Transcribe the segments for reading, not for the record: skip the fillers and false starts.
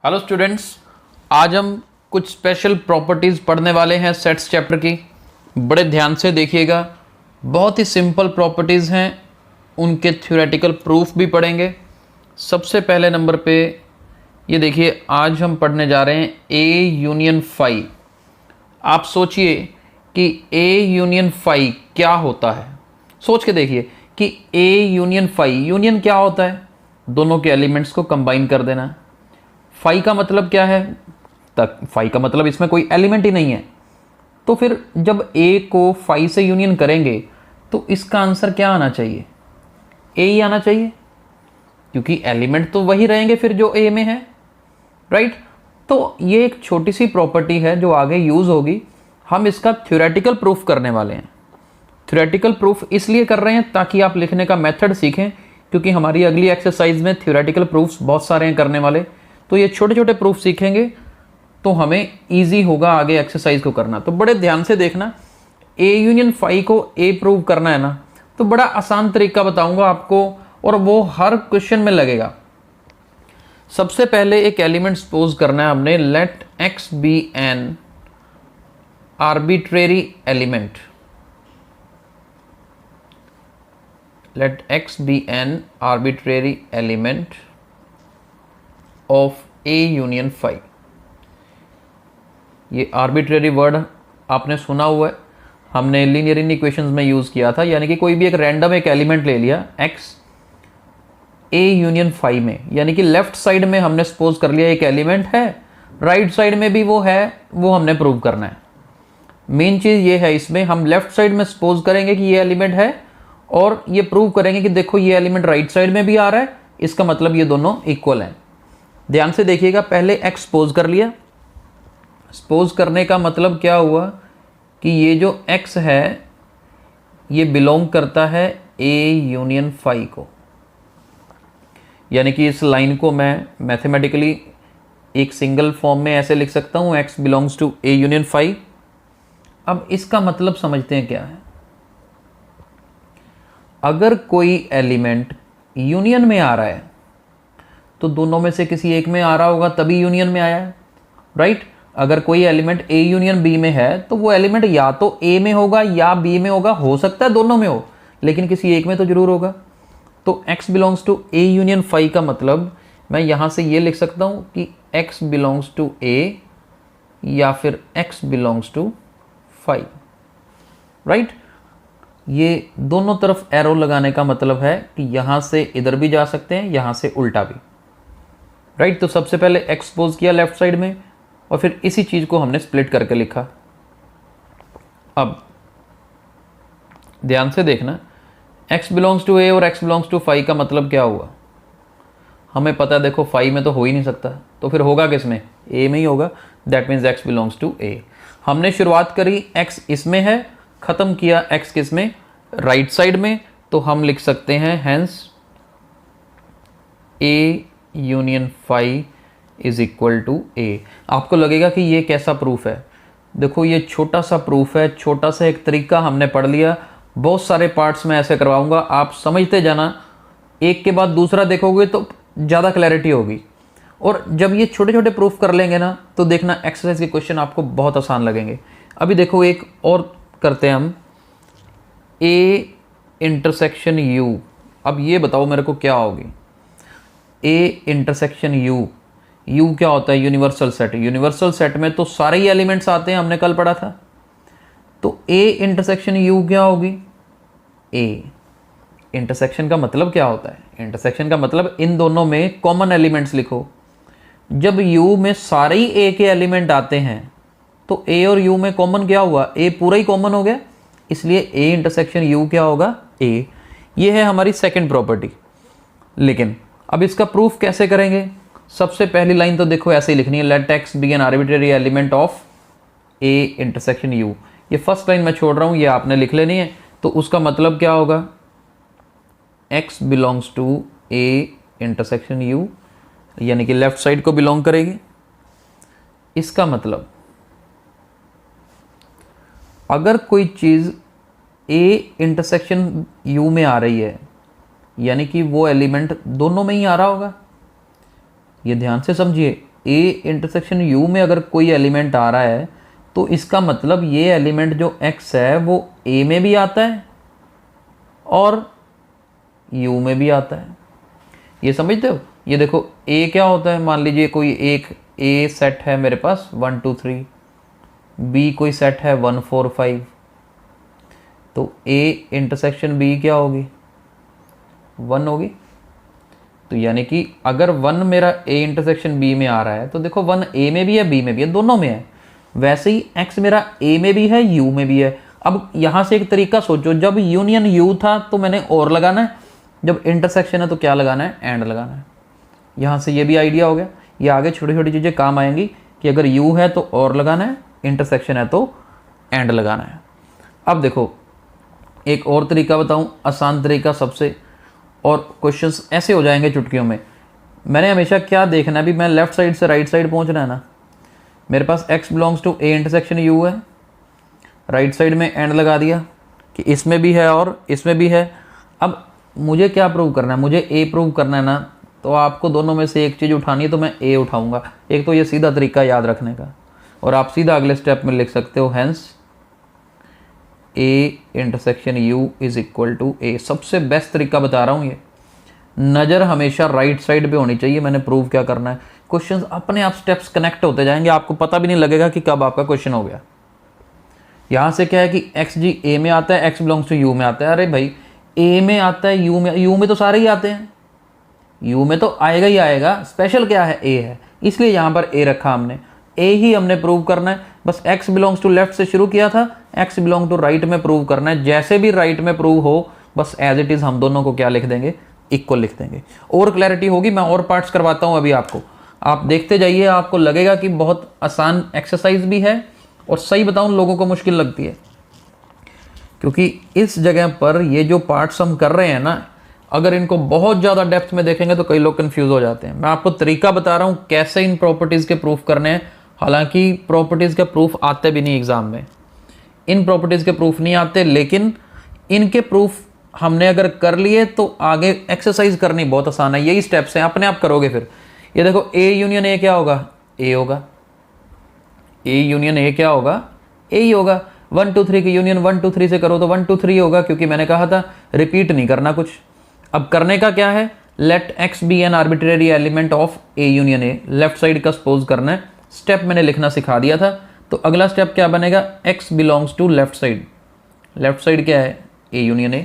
Hello students, आज हम कुछ स्पेशल प्रॉपर्टीज़ पढ़ने वाले हैं सेट्स चैप्टर की। बड़े ध्यान से देखिएगा, बहुत ही सिंपल प्रॉपर्टीज़ हैं, उनके थ्योरेटिकल प्रूफ भी पढ़ेंगे। सबसे पहले नंबर पे ये देखिए, आज हम पढ़ने जा रहे हैं ए यूनियन फाई। आप सोचिए कि ए यूनियन फाई क्या होता है। सोच के देखिए कि ए यूनियन फाई, यूनियन क्या होता है? दोनों के एलिमेंट्स को कंबाइन कर देना। फाई का मतलब क्या है? तक फाई का मतलब इसमें कोई एलिमेंट ही नहीं है। तो फिर जब ए को फाई से यूनियन करेंगे तो इसका आंसर क्या आना चाहिए? ए ही आना चाहिए, क्योंकि एलिमेंट तो वही रहेंगे फिर जो ए में है, राइट। तो ये एक छोटी सी प्रॉपर्टी है जो आगे यूज होगी। हम इसका थ्योरेटिकल प्रूफ करने वाले हैं। थ्योरेटिकल प्रूफ इसलिए कर रहे हैं ताकि आप लिखने का मेथड सीखें, क्योंकि हमारी अगली एक्सरसाइज में थ्योरेटिकल प्रूफ्स बहुत सारे हैं करने वाले। तो ये छोटे छोटे प्रूफ सीखेंगे तो हमें इजी होगा आगे एक्सरसाइज को करना। तो बड़े ध्यान से देखना, ए यूनियन फाई को ए प्रूव करना है ना, तो बड़ा आसान तरीका बताऊंगा आपको और वो हर क्वेश्चन में लगेगा। सबसे पहले एक एलिमेंट सपोज करना है हमने, let x be an arbitrary element. Let x be an arbitrary element of A union phi. ये आर्बिट्रेरी वर्ड आपने सुना हुआ है, हमने लीनियर इक्वेशंस में यूज़ किया था। यानी कि कोई भी एक रैंडम एक एलिमेंट ले लिया एक्स ए यूनियन फाई में, यानी कि लेफ्ट साइड में हमने सपोज कर लिया एक एलिमेंट है, राइट साइड में भी वो है, वो हमने प्रूव करना है। मेन चीज़ ये है, इसमें हम लेफ्ट साइड में सपोज करेंगे कि ये एलिमेंट है और ये प्रूव करेंगे कि देखो ये एलिमेंट राइट साइड में भी आ रहा है, इसका मतलब ये दोनों इक्वल हैं। ध्यान से देखिएगा, पहले एक्स सपोज कर लिया। सपोज करने का मतलब क्या हुआ कि ये जो एक्स है ये बिलोंग करता है ए यूनियन फाई को। यानी कि इस लाइन को मैं मैथमेटिकली एक सिंगल फॉर्म में ऐसे लिख सकता हूँ, x belongs to A union phi. अब इसका मतलब समझते हैं क्या है। अगर कोई एलिमेंट यूनियन में आ रहा है तो दोनों में से किसी एक में आ रहा होगा, तभी यूनियन में आया है, राइट। अगर कोई एलिमेंट ए यूनियन बी में है तो वो एलिमेंट या तो ए में होगा या बी में होगा, हो सकता है दोनों में हो, लेकिन किसी एक में तो जरूर होगा। तो x belongs to A union phi का मतलब मैं यहां से ये लिख सकता हूं कि x बिलोंग्स टू ए या फिर x belongs to phi, right. ये दोनों तरफ एरो लगाने का मतलब है कि यहां से इधर भी जा सकते हैं, यहां से उल्टा भी, राइट। तो सबसे पहले एक्सपोज किया लेफ्ट साइड में और फिर इसी चीज को हमने स्प्लिट करके लिखा। अब ध्यान से देखना, x बिलोंग्स टू ए और x बिलोंग्स टू फाई का मतलब क्या हुआ? हमें पता है, देखो फाई में तो हो ही नहीं सकता, तो फिर होगा किस में? ए में ही होगा। That means x belongs to A. हमने शुरुआत करी x इसमें है, खत्म किया x किस में? राइट साइड में। तो हम लिख सकते हैं hence A union phi is equal to A. आपको लगेगा कि ये कैसा प्रूफ है? देखो ये छोटा सा प्रूफ है, छोटा सा एक तरीका हमने पढ़ लिया। बहुत सारे पार्ट्स में ऐसे करवाऊंगा, आप समझते जाना, एक के बाद दूसरा देखोगे तो ज़्यादा क्लैरिटी होगी। और जब ये छोटे छोटे प्रूफ कर लेंगे ना तो देखना एक्सरसाइज के क्वेश्चन आपको बहुत आसान लगेंगे। अभी देखो एक और करते हैं हम, ए इंटरसेक्शन यू। अब ये बताओ मेरे को क्या होगी? ए इंटरसेक्शन यू, यू क्या होता है? Universal set. यूनिवर्सल सेट में तो सारे ही एलिमेंट्स आते हैं, हमने कल पढ़ा था। तो ए इंटरसेक्शन यू क्या होगी? ए इंटरसेक्शन का मतलब क्या होता है? इंटरसेक्शन का मतलब इन दोनों में कॉमन एलिमेंट्स लिखो। जब यू में सारे ही ए के एलिमेंट आते हैं तो ए और यू में कॉमन क्या हुआ? ए पूरा ही कॉमन हो गया, इसलिए ए इंटरसेक्शन यू क्या होगा? ए। ये है हमारी सेकंड प्रॉपर्टी। लेकिन अब इसका प्रूफ कैसे करेंगे? सबसे पहली लाइन तो देखो ऐसे ही लिखनी है, let x be an arbitrary element of A intersection U. ये फर्स्ट लाइन मैं छोड़ रहा हूं, ये आपने लिख लेनी है। तो उसका मतलब क्या होगा? x belongs to A intersection U, यानी कि लेफ्ट साइड को बिलोंग करेगी। इसका मतलब अगर कोई चीज ए इंटरसेक्शन यू में आ रही है, यानी कि वो एलिमेंट दोनों में ही आ रहा होगा। ये ध्यान से समझिए, ए इंटरसेक्शन यू में अगर कोई एलिमेंट आ रहा है तो इसका मतलब ये एलिमेंट जो एक्स है वो ए में भी आता है और यू में भी आता है। ये समझते हो? ये देखो ए क्या होता है, मान लीजिए कोई एक ए सेट है मेरे पास 1 2 3, बी कोई सेट है 1 4 5, तो ए इंटरसेक्शन बी क्या होगी? 1 होगी। तो यानी कि अगर 1 मेरा ए इंटरसेक्शन बी में आ रहा है तो देखो 1 ए में भी है बी में भी है, दोनों में है। वैसे ही x मेरा a में भी है u में भी है। अब यहाँ से एक तरीका सोचो, जब यूनियन u था तो मैंने और लगाना है, जब इंटरसेक्शन है तो क्या लगाना है? एंड लगाना है। यहाँ से ये भी आइडिया हो गया। ये आगे छोटी छोटी चीज़ें काम आएंगी कि अगर u है तो और लगाना है, इंटरसेक्शन है तो एंड लगाना है। अब देखो एक और तरीका बताऊँ, आसान तरीका सबसे, और क्वेश्चंस ऐसे हो जाएंगे चुटकियों में। मैंने हमेशा क्या देखना है, भी मैं लेफ्ट साइड से राइट साइड पहुँचना है ना। मेरे पास x belongs to a intersection u है, राइट साइड में एंड लगा दिया कि इसमें भी है और इसमें भी है। अब मुझे क्या प्रूव करना है? मुझे a प्रूव करना है ना, तो आपको दोनों में से एक चीज़ उठानी है तो मैं a उठाऊंगा। एक तो ये सीधा तरीका याद रखने का, और आप सीधा अगले स्टेप में लिख सकते हो hence a intersection u is equal to a। सबसे बेस्ट तरीका बता रहा हूँ ये। नज़र हमेशा राइट साइड पे होनी चाहिए। मैंने प्रूव क्या करना है, क्वेश्चंस अपने आप स्टेप्स कनेक्ट होते जाएंगे, आपको पता भी नहीं लगेगा कि कब आपका क्वेश्चन हो गया। यहाँ से क्या है कि x जी a में आता है, x बिलोंग्स टू u में आता है। अरे भाई a में आता है, u में तो सारे ही आते हैं, u में तो आएगा ही आएगा। स्पेशल क्या है? a है, इसलिए यहाँ पर a रखा हमने। a ही हमने प्रूव करना है। बस x बिलोंग्स टू लेफ्ट से शुरू किया था, x बिलोंग टू राइट में प्रूव करना है। जैसे भी राइट में प्रूव हो, बस एज इट इज़ हम दोनों को क्या लिख देंगे? इक्वल लिख देंगे। और क्लैरिटी होगी, मैं और पार्ट्स करवाता हूँ अभी आपको। आप देखते जाइए, आपको लगेगा कि बहुत आसान एक्सरसाइज भी है, और सही बताऊं लोगों को मुश्किल लगती है, क्योंकि इस जगह पर ये जो पार्ट्स हम कर रहे हैं ना, अगर इनको बहुत ज़्यादा डेप्थ में देखेंगे तो कई लोग कंफ्यूज हो जाते हैं। मैं आपको तरीका बता रहा हूँ कैसे इन प्रॉपर्टीज़ के प्रूफ करने हैं। हालांकि प्रॉपर्टीज़ के प्रूफ आते भी नहीं एग्ज़ाम में, इन प्रॉपर्टीज़ के प्रूफ नहीं आते, लेकिन इनके प्रूफ हमने अगर कर लिए तो आगे एक्सरसाइज करनी बहुत आसान है। यही स्टेप्स हैं, अपने आप करोगे फिर। ये देखो A यूनियन A क्या होगा? A होगा। A यूनियन A क्या होगा? A ही होगा। 1 2 3 की यूनियन 1 2 3 से करो तो 1 2 3 होगा, क्योंकि मैंने कहा था रिपीट नहीं करना कुछ। अब करने का क्या है? Let x be an arbitrary element of A union A। Left side का सपोज करना है। स्टेप मैंने लिखना सिखा दिया था। तो अगला स्टेप क्या बनेगा? x belongs to left side. Left side क्या है? A union A,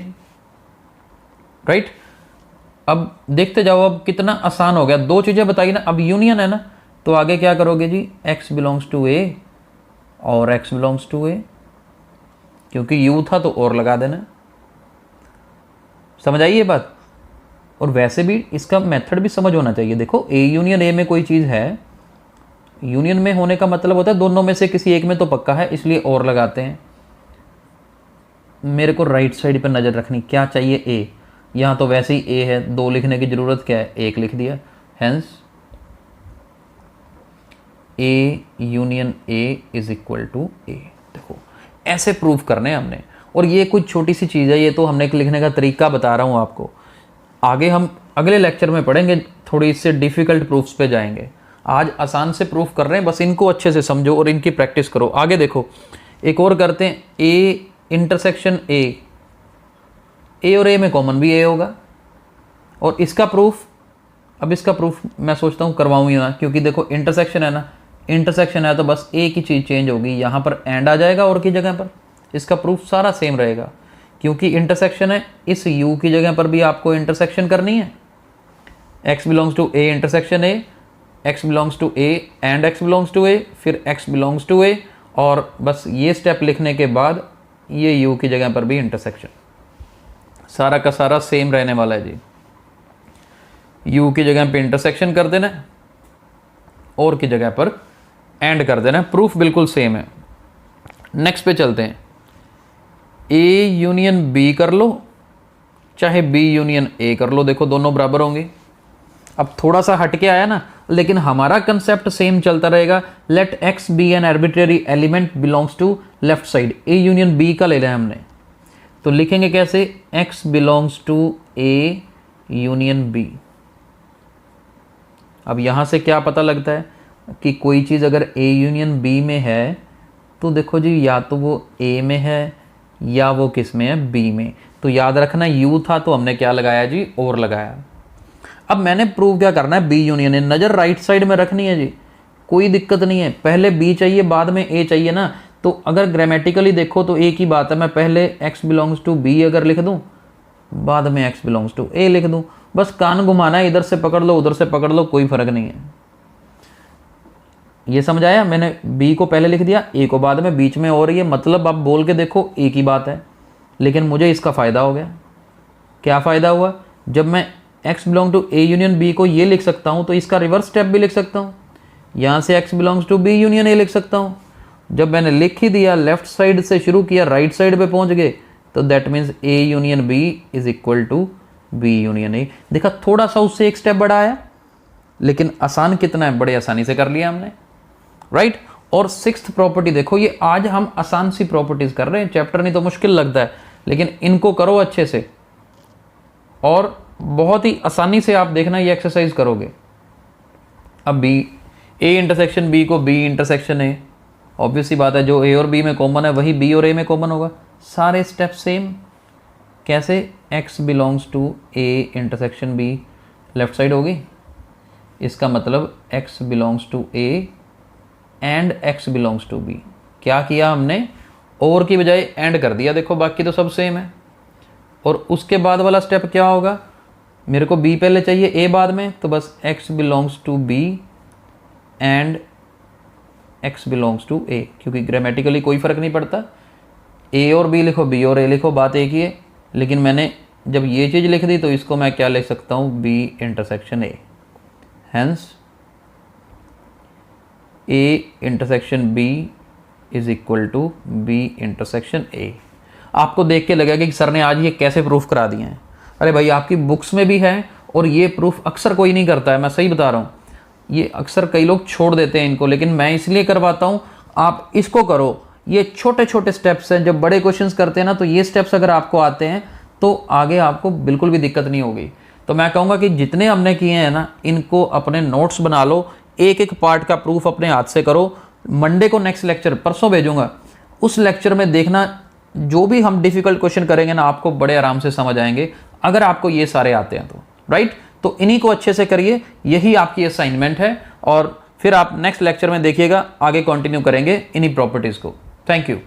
right. अब देखते जाओ, अब कितना आसान हो गया। दो चीज़ें बताई ना, अब यूनियन है ना, तो आगे क्या करोगे जी? x बिलोंग्स टू a और x बिलोंग्स टू a, क्योंकि u था तो और लगा देना। समझ आई ये बात? और वैसे भी इसका मेथड भी समझ होना चाहिए। देखो a यूनियन a में कोई चीज़ है, यूनियन में होने का मतलब होता है दोनों में से किसी एक में तो पक्का है, इसलिए और लगाते हैं। मेरे को राइट साइड पर नज़र रखनी, क्या चाहिए? a। यहाँ तो वैसे ही a है, 2 लिखने की ज़रूरत क्या है? 1 लिख दिया। Hence A union A is equal to A। देखो ऐसे प्रूफ करने हैं हमने, और ये कुछ छोटी सी चीज़ है, ये तो हमने लिखने का तरीका बता रहा हूँ आपको। आगे हम अगले लेक्चर में पढ़ेंगे, थोड़ी इससे डिफ़िकल्ट प्रूफ्स पे जाएंगे। आज आसान से प्रूफ कर रहे हैं, बस इनको अच्छे से समझो और इनकी प्रैक्टिस करो। आगे देखो एक और करते हैं, A इंटरसेक्शन A और A में कॉमन भी A होगा। और इसका प्रूफ, अब इसका प्रूफ मैं सोचता हूँ करवाऊँ ही ना, क्योंकि देखो इंटरसेक्शन है ना, इंटरसेक्शन है तो बस एक ही चीज़ चेंज होगी, यहाँ पर एंड आ जाएगा और की जगह पर। इसका प्रूफ सारा सेम रहेगा, क्योंकि इंटरसेक्शन है। इस u की जगह पर भी आपको इंटरसेक्शन करनी है। x belongs to a intersection a, x belongs to a and x belongs to a, फिर x बिलोंग्स टू a, और बस ये स्टेप लिखने के बाद ये u की जगह पर भी इंटरसेक्शन। सारा का सारा सेम रहने वाला है जी। u की जगह पे इंटरसेक्शन कर देना और की जगह पर एंड कर देना। प्रूफ बिल्कुल सेम है। नेक्स्ट पे चलते हैं। A यूनियन B कर लो, चाहे B यूनियन A कर लो, देखो दोनों बराबर होंगे। अब थोड़ा सा हटके आया ना, लेकिन हमारा कंसेप्ट सेम चलता रहेगा। Let x be an arbitrary element belongs to left side. A union B का ले लिया हमने, तो लिखेंगे कैसे? x belongs to A union B। अब यहां से क्या पता लगता है? कि कोई चीज़ अगर ए यूनियन बी में है तो देखो जी या तो वो ए में है या वो किस में है, बी में। तो याद रखना यू था तो हमने क्या लगाया जी, और लगाया। अब मैंने प्रूव क्या करना है, बी यूनियन है। नज़र राइट साइड में रखनी है जी, कोई दिक्कत नहीं है। पहले बी चाहिए बाद में ए चाहिए ना, तो अगर ग्रामेटिकली देखो तो एक ही बात है। मैं पहले x बिलोंग्स टू बी अगर लिख दूं, बाद में x बिलोंग्स टू ए लिख दूं, बस कान घुमाना है, इधर से पकड़ लो उधर से पकड़ लो, कोई फर्क नहीं है। ये समझ आया? मैंने b को पहले लिख दिया, a को बाद में, बीच में और ये मतलब आप बोल के देखो एक ही बात है। लेकिन मुझे इसका फ़ायदा हो गया। क्या फ़ायदा हुआ? जब मैं x belong to a union b को ये लिख सकता हूँ तो इसका रिवर्स स्टेप भी लिख सकता हूँ। यहाँ से x belongs to b union a लिख सकता हूँ। जब मैंने लिख ही दिया, लेफ्ट साइड से शुरू किया, राइट साइड पे पहुँच गए, तो that means a union b is equal to b union a। देखा, थोड़ा सा उससे एक स्टेप बढ़ा आया, लेकिन आसान कितना है, बड़े आसानी से कर लिया हमने, राइट। और सिक्स्थ प्रॉपर्टी देखो, ये आज हम आसान सी प्रॉपर्टीज कर रहे हैं, चैप्टर नहीं तो मुश्किल लगता है, लेकिन इनको करो अच्छे से और बहुत ही आसानी से आप देखना ये एक्सरसाइज करोगे। अब बी, ए इंटरसेक्शन बी को बी इंटरसेक्शन ए, ऑब्वियस सी बात है, जो ए और बी में कॉमन है वही बी और ए में कॉमन होगा। सारे स्टेप सेम। कैसे? x belongs to A intersection B, left side होगी, इसका मतलब x belongs to A and x belongs to B. क्या किया हमने? और की बजाय एंड कर दिया। देखो बाकी तो सब सेम है। और उसके बाद वाला स्टेप क्या होगा? मेरे को b पहले चाहिए, a बाद में, तो बस x belongs to b and x belongs to a, क्योंकि ग्रामेटिकली कोई फ़र्क नहीं पड़ता, a और b लिखो, b और a लिखो, बात एक ही है। लेकिन मैंने जब ये चीज़ लिख दी तो इसको मैं क्या लिख सकता हूँ, b intersection a। Hence a intersection b is equal to b intersection a। आपको देख के लगेगा कि सर ने आज ये कैसे प्रूफ करा दिए हैं। अरे भाई, आपकी बुक्स में भी है और ये प्रूफ अक्सर कोई नहीं करता है, मैं सही बता रहा हूँ। ये अक्सर कई लोग छोड़ देते हैं इनको, लेकिन मैं इसलिए करवाता हूँ, आप इसको करो। ये छोटे छोटे स्टेप्स हैं, जब बड़े क्वेश्चंस करते हैं ना, तो ये स्टेप्स अगर आपको आते हैं तो आगे आपको बिल्कुल भी दिक्कत नहीं होगी। तो मैं कहूँगा कि जितने हमने किए हैं ना, इनको अपने नोट्स बना लो, एक एक पार्ट का प्रूफ अपने हाथ से करो। मंडे को नेक्स्ट लेक्चर, परसों भेजूंगा, उस लेक्चर में देखना जो भी हम डिफ़िकल्ट क्वेश्चन करेंगे ना, आपको बड़े आराम से समझ आएंगे, अगर आपको ये सारे आते हैं तो, राइट। तो इन्हीं को अच्छे से करिए, यही आपकी असाइनमेंट है। और फिर आप नेक्स्ट लेक्चर में देखिएगा, आगे कंटिन्यू करेंगे इन्हीं प्रॉपर्टीज़ को। Thank you.